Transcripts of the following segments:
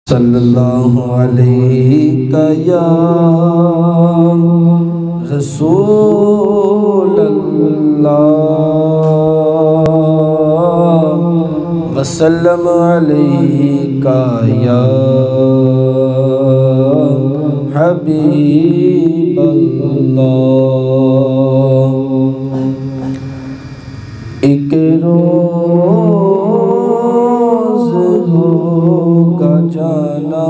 صلی اللہ علیہ یا رسول اللہ وسلم علیہ یا حبیب اللہ۔ ایک روز ہوگا جانا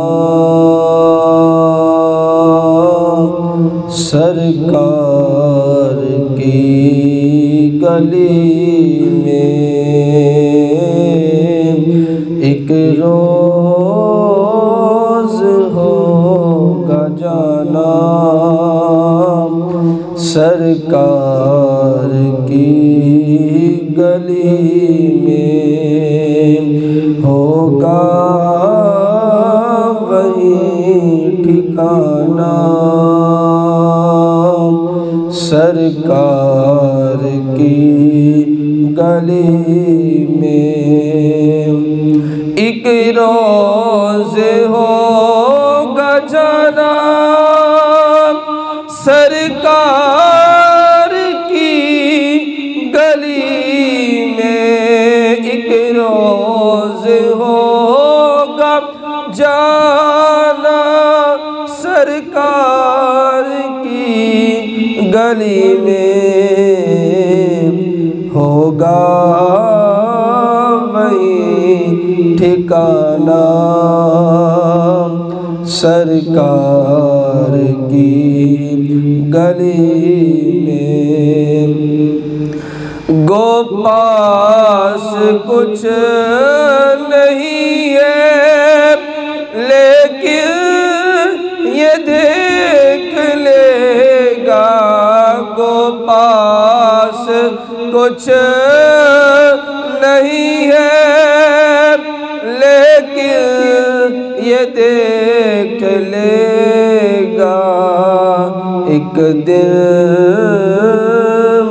سرکار کی گلی میں، ایک روز ہوگا جانا سرکار کی گلی میں، ہوگا وہیں ٹھکانہ سرکار کی گلی میں۔ ایک روز ہوگا جانا سرکار کی گلی میں، ایک روز ہوگا جانا سرکار کی گلی میں، ہوگا وہیں ٹھکانہ سرکار کی گلی میں۔ گو پاس کچھ نہیں ہے لیکن یہ دیکھ لے گا، گو پاس کچھ نہیں ہے لیکن یہ دیکھ لے گا، ایک دن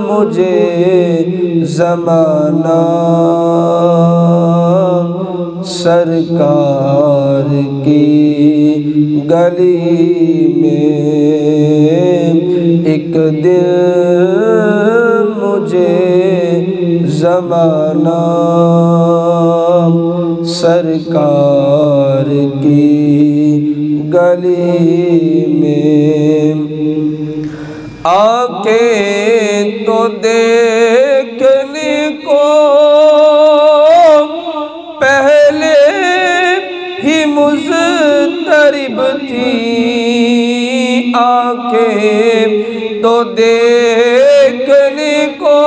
مجھے زمانہ سرکار کی گلی میں، ایک دن مجھے زمانہ سرکار کی گلی میں۔ آنکھیں تو دیکھنے کو پہلے ہی مضطرب تھیں، آنکھیں تو دیکھنے کو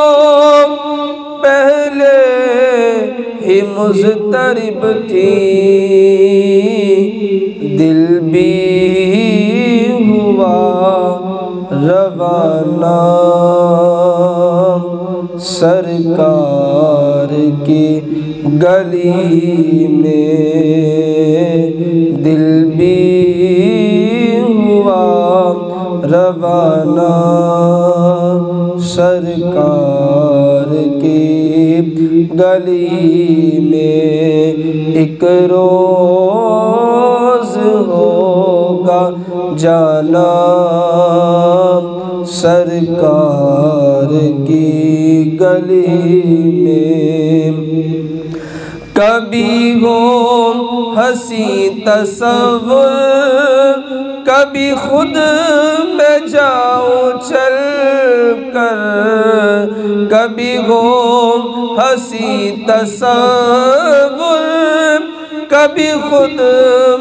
پہلے ہی مضطرب تھیں، دل بھی ہوا روانہ سرکار کی گلی میں، دل بھی ہوا روانہ سرکار کی گلی میں۔ ایک روز ہوگا جانا سرکار کی گلی میں، کبھی ہو ہنسی تصور کبھی خود میں جاؤں چل کر، کبھی ہو ہنسی تصور کبھی خود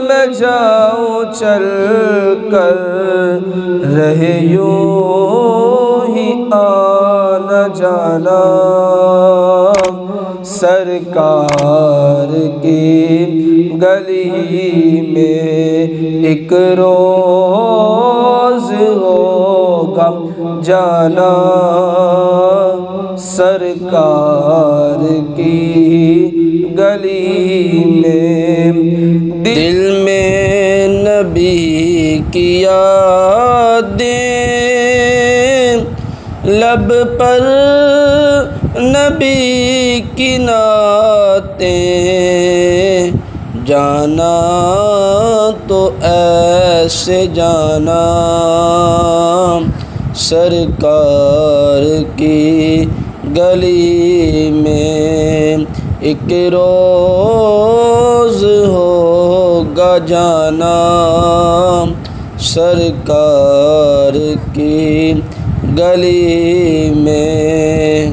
میں جاؤں چل کر، رہے یوں ہی آنا جانا سرکار کی گلی میں، ایک روز ہوگا جانا سرکار کی گلی میں۔ دل میں نبی کی یادیں، لب پر نبی کی نعتیں، جانا تو ایسے جانا سرکار کی گلی میں، ایک روز ہوگا جانا سرکار کی گلی میں۔